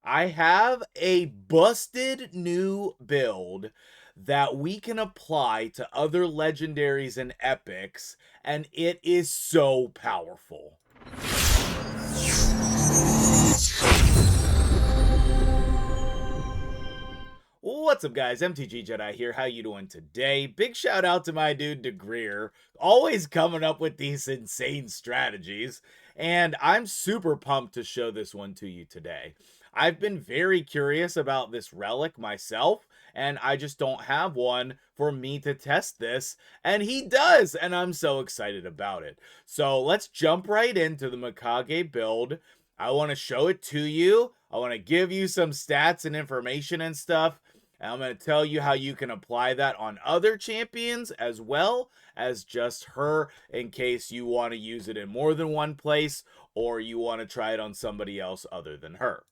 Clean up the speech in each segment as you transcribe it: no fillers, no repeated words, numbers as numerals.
I have a busted new build that we can apply to other legendaries and epics, and it is so powerful. What's up, guys? MtgJedi here. How you doing today? Big shout out to my dude DeGreer, always coming up with these insane strategies, and I'm super pumped to show this one to you today. I've been very curious about this relic myself, and I just don't have one for me to test this, and he does, and I'm so excited about it. So let's jump right into the Mikage build. I want to show it to you. I want to give you some stats and information and stuff. And I'm going to tell you how you can apply that on other champions as well as just her, in case you want to use it in more than one place or you want to try it on somebody else other than her.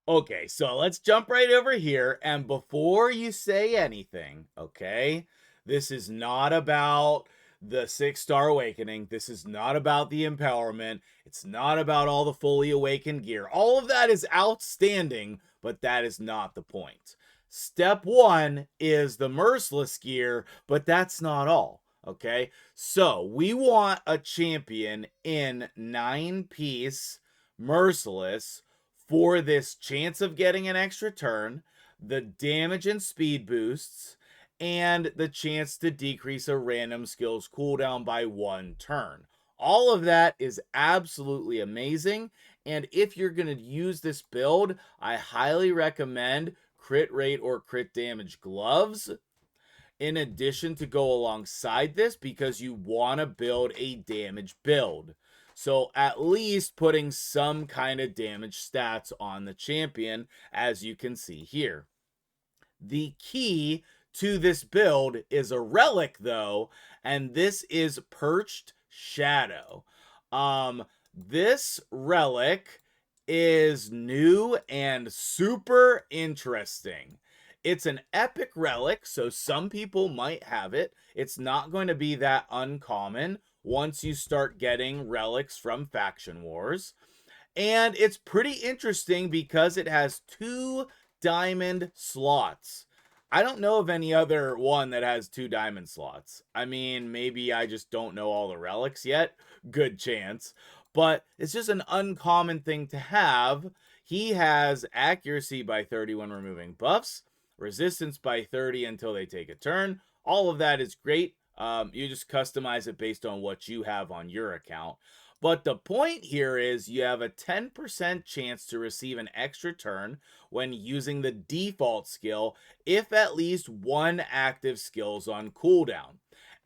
Okay, so let's jump right over here. And before you say anything, okay, this is not about the 6-star awakening. This is not about the empowerment. It's not about all the fully awakened gear. All of that is outstanding, but that is not the point. Step one is the merciless gear, but that's not all. Okay, so we want a champion in 9-piece merciless for this chance of getting an extra turn, the damage and speed boosts, and the chance to decrease a random skill's cooldown by 1 turn. All of that is absolutely amazing, and if you're going to use this build, I highly recommend crit rate or crit damage gloves in addition to go alongside this, because you want to build a damage build. So at least putting some kind of damage stats on the champion, as you can see here. The key to this build is a relic, though, and this is Perched Shadow. This relic is new and super interesting. It's an epic relic, so some people might have it. It's not going to be that uncommon once you start getting relics from Faction Wars. And it's pretty interesting because it has 2 diamond slots. I don't know of any other one that has 2 diamond slots. I mean, maybe I just don't know all the relics yet. Good chance. But it's just an uncommon thing to have. He has accuracy by 30 when removing buffs, resistance by 30 until they take a turn. All of that is great. You just customize it based on what you have on your account. But the point here is you have a 10% chance to receive an extra turn when using the default skill if at least 1 active skill is on cooldown.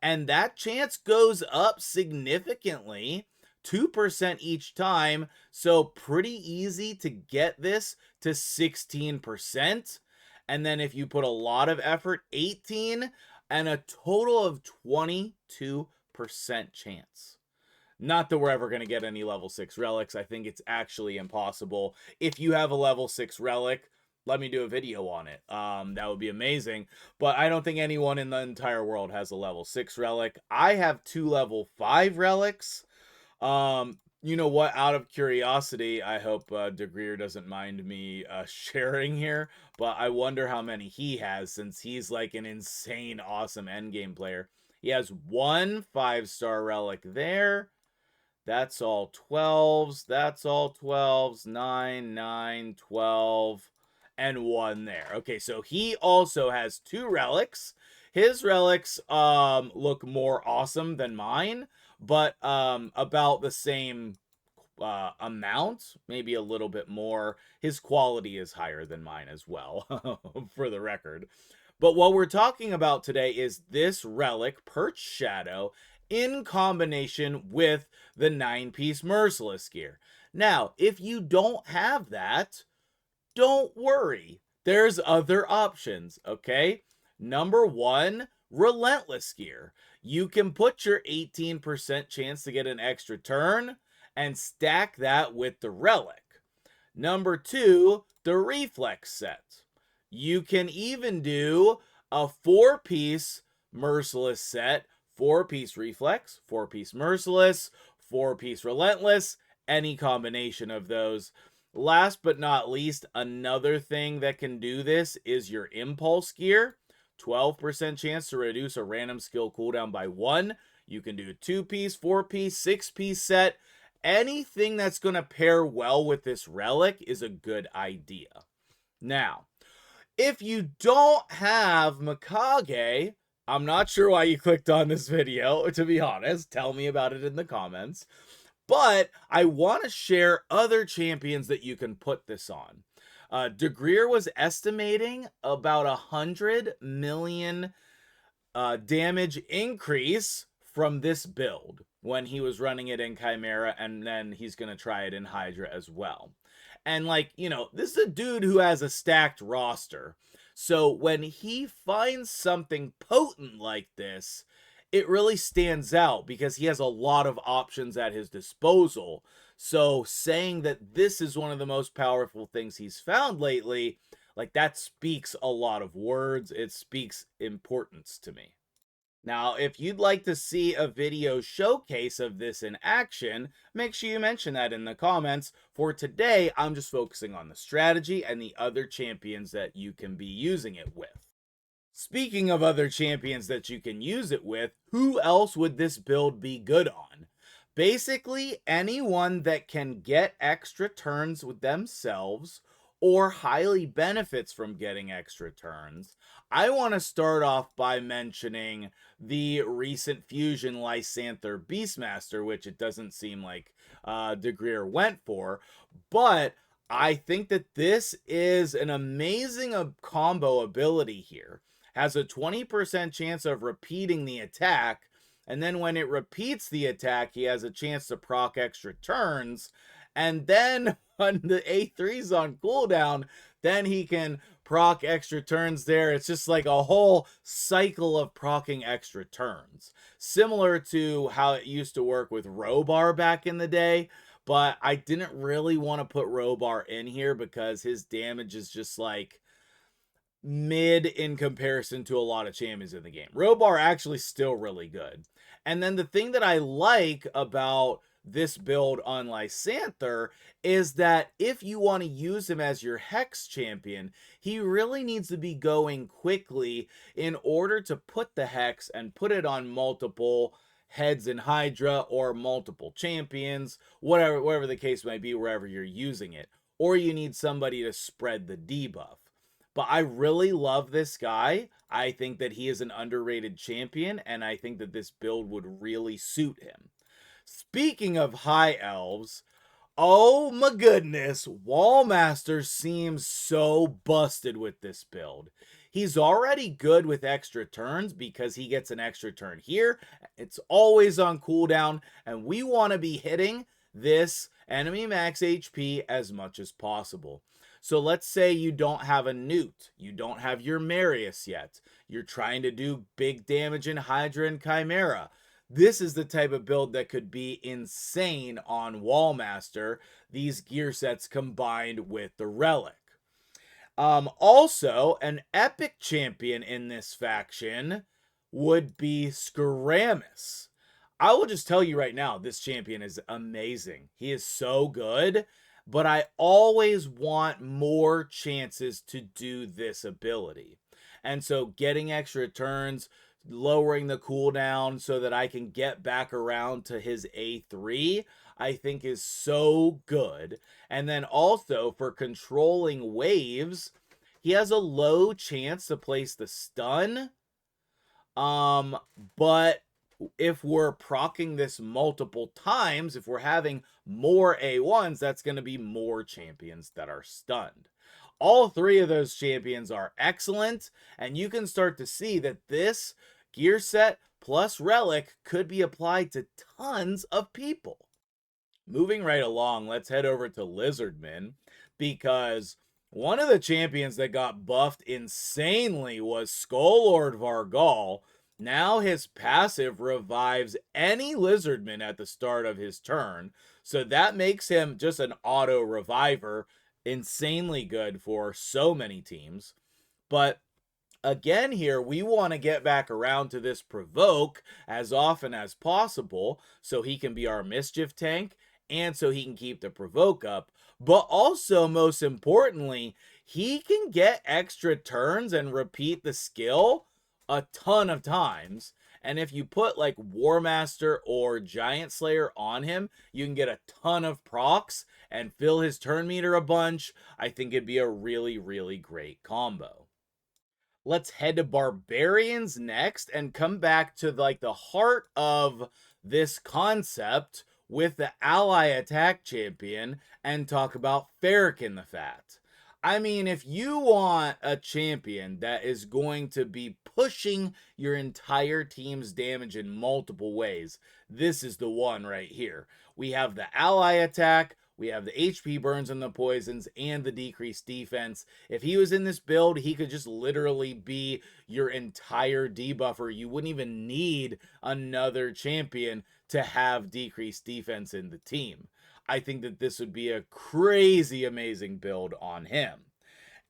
And that chance goes up significantly, 2% each time, so pretty easy to get this to 16%. And then if you put a lot of effort, 18, and a total of 22% chance. Not that we're ever going to get any level 6 relics. I think it's actually impossible. If you have a level 6 relic, let me do a video on it. That would be amazing. But I don't think anyone in the entire world has a level 6 relic. I have 2 level 5 relics. You know what? Out of curiosity, I hope DeGreer doesn't mind me sharing here, but I wonder how many he has, since he's like an insane, awesome endgame player. He has 1 5-star relic there. That's all 12s. That's all 12s. 9, 9, 12, and 1 there. Okay, so he also has 2 relics. His relics look more awesome than mine, but about the same amount, maybe a little bit more. His quality is higher than mine as well, for the record. But what we're talking about today is this relic, Perched Shadow, in combination with the 9-piece Merciless gear. Now, if you don't have that, don't worry. There's other options, okay? Number 1, Relentless gear. You can put your 18% chance to get an extra turn and stack that with the relic. Number 2, the Reflex set. You can even do a 4-piece Merciless set, 4-piece Reflex, 4-piece Merciless, 4-piece Relentless, any combination of those. Last but not least, another thing that can do this is your impulse gear. 12% chance to reduce a random skill cooldown by 1. You can do a 2-piece, 4-piece, 6-piece set. Anything that's going to pair well with this relic is a good idea. Now, if you don't have Mikage, I'm not sure why you clicked on this video, to be honest. Tell me about it in the comments. But I want to share other champions that you can put this on. DeGreer was estimating about 100 million damage increase from this build when he was running it in Chimera, and then he's going to try it in Hydra as well. And like, you know, this is a dude who has a stacked roster. So when he finds something potent like this, it really stands out because he has a lot of options at his disposal. So saying that this is one of the most powerful things he's found lately, like that speaks a lot of words. It speaks importance to me. Now, if you'd like to see a video showcase of this in action, make sure you mention that in the comments. For today, I'm just focusing on the strategy and the other champions that you can be using it with. Speaking of other champions that you can use it with, who else would this build be good on? Basically, anyone that can get extra turns with themselves or highly benefits from getting extra turns. I want to start off by mentioning the recent fusion Lysanther Beastmaster, which it doesn't seem like DeGreer went for, but I think that this is an amazing combo ability here. Has a 20% chance of repeating the attack, and then when it repeats the attack, he has a chance to proc extra turns, and then when the A3's on cooldown, then he can proc extra turns there. It's just like a whole cycle of procking extra turns. Similar to how it used to work with Robar back in the day, but I didn't really want to put Robar in here because his damage is just like mid in comparison to a lot of champions in the game. Robar actually still really good. And then the thing that I like about this build on Lysanther is that if you want to use him as your Hex champion, he really needs to be going quickly in order to put the Hex and put it on multiple heads in Hydra or multiple champions, whatever the case might be, wherever you're using it. Or you need somebody to spread the debuff. But I really love this guy. I think that he is an underrated champion, and I think that this build would really suit him. Speaking of high elves, oh my goodness, Wallmaster seems so busted with this build. He's already good with extra turns because he gets an extra turn here. It's always on cooldown, and we want to be hitting this enemy max HP as much as possible. So let's say you don't have a Newt, you don't have your Marius yet, you're trying to do big damage in Hydra and Chimera. This is the type of build that could be insane on Wallmaster, these gear sets combined with the relic. Also, an epic champion in this faction would be Skaramis. I will just tell you right now, this champion is amazing. He is so good, but I always want more chances to do this ability. And so getting extra turns, lowering the cooldown so that I can get back around to his A3, I think is so good. And then also for controlling waves, he has a low chance to place the stun. But if we're proccing this multiple times, if we're having more A1s, that's going to be more champions that are stunned. All three of those champions are excellent, and you can start to see that this gear set plus relic could be applied to tons of people. Moving right along, let's head over to Lizardman, because one of the champions that got buffed insanely was Skullord Vargal. Now his passive revives any Lizardman at the start of his turn, so that makes him just an auto reviver, insanely good for so many teams. But again here, we want to get back around to this provoke as often as possible so he can be our mischief tank and so he can keep the provoke up. But also, most importantly, he can get extra turns and repeat the skill a ton of times. And if you put like War Master or Giant Slayer on him, you can get a ton of procs and fill his turn meter a bunch. I think it'd be a really, really great combo. Let's head to barbarians next and come back to like the heart of this concept with the ally attack champion and talk about Farrakhan the Fat. I mean, if you want a champion that is going to be pushing your entire team's damage in multiple ways, this is the one right here. We have the ally attack, we have the HP burns and the poisons, and the decreased defense. If he was in this build, he could just literally be your entire debuffer. You wouldn't even need another champion to have decreased defense in the team. I think that this would be a crazy amazing build on him.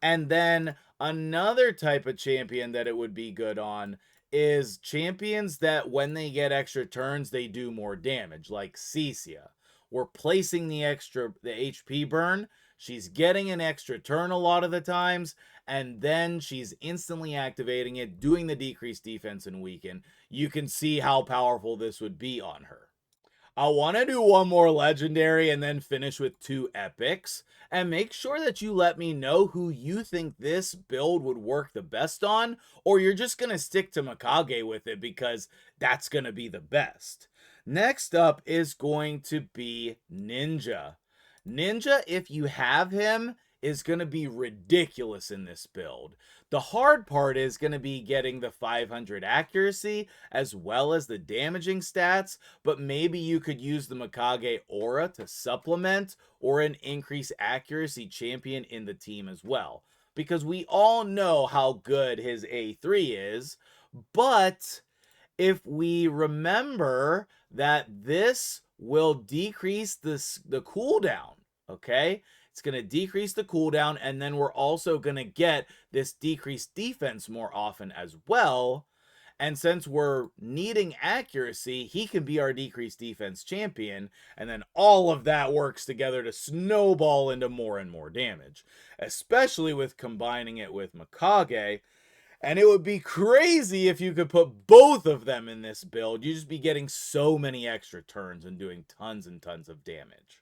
And then another type of champion that it would be good on is champions that when they get extra turns, they do more damage, like Cecia. We're placing the HP burn. She's getting an extra turn a lot of the times, and then she's instantly activating it, doing the decreased defense and weaken. You can see how powerful this would be on her. I want to do one more legendary and then finish with 2 epics. And make sure that you let me know who you think this build would work the best on, or you're just going to stick to Mikage with it because that's going to be the best. Next up is going to be Ninja. Ninja, if you have him, is going to be ridiculous in this build. The hard part is going to be getting the 500 accuracy as well as the damaging stats, but maybe you could use the Mikage aura to supplement or an increased accuracy champion in the team as well. Because we all know how good his A3 is, but if we remember that this will decrease the cooldown, okay? It's going to decrease the cooldown, and then we're also going to get this decreased defense more often as well. And since we're needing accuracy, he can be our decreased defense champion, and then all of that works together to snowball into more and more damage, especially with combining it with Mikage. And it would be crazy if you could put both of them in this build. You'd just be getting so many extra turns and doing tons and tons of damage.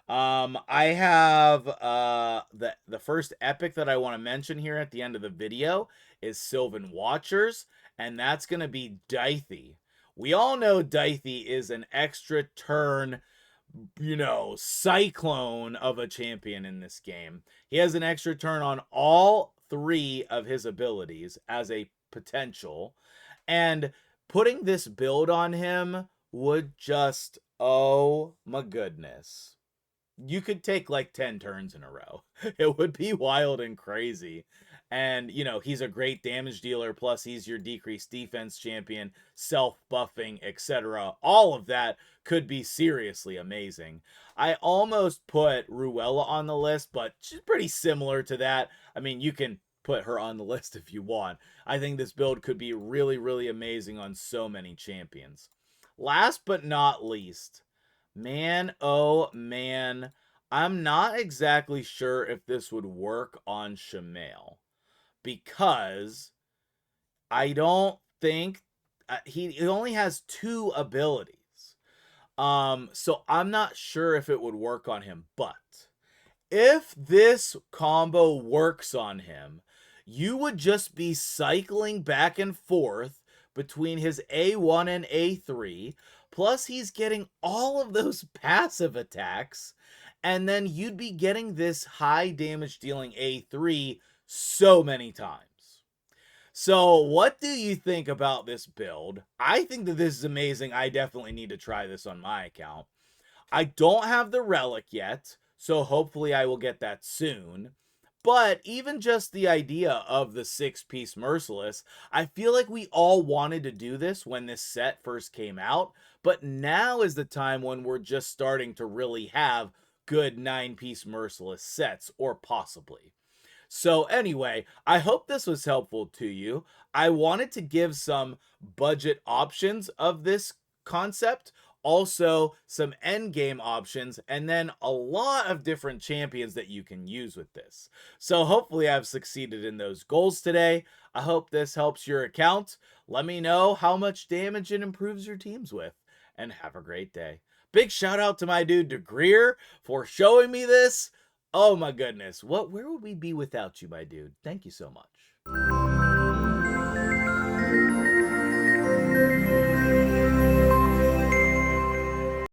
I have the first epic that I want to mention here at the end of the video is Sylvan Watchers, and that's going to be Dythy. We all know Dythy is an extra turn, cyclone of a champion in this game. He has an extra turn on all 3 of his abilities as a potential, and putting this build on him would just, oh my goodness. You could take like 10 turns in a row. It would be wild and crazy. And, he's a great damage dealer. Plus, he's your decreased defense champion, self-buffing, etc. All of that could be seriously amazing. I almost put Ruella on the list, but she's pretty similar to that. I mean, you can put her on the list if you want. I think this build could be really, really amazing on so many champions. Last but not least, man, oh man, I'm not exactly sure if this would work on Shamael because I don't think he only has 2 abilities. So I'm not sure if it would work on him, but if this combo works on him, you would just be cycling back and forth between his A1 and A3, plus he's getting all of those passive attacks, and then you'd be getting this high damage dealing A3 so many times. So, what do you think about this build? I think that this is amazing. I definitely need to try this on my account. I don't have the relic yet, so hopefully I will get that soon. But even just the idea of the 6-piece Merciless, I feel like we all wanted to do this when this set first came out, but now is the time when we're just starting to really have good 9-piece Merciless sets, or possibly. So anyway, I hope this was helpful to you. I wanted to give some budget options of this concept. also some end game options, and then a lot of different champions that you can use with this. So hopefully I've succeeded in those goals today. I hope this helps your account. Let me know how much damage it improves your teams with, and have a great day. Big shout out to my dude DeGreer for showing me this. Oh my goodness. Where would we be without you, my dude? Thank you so much.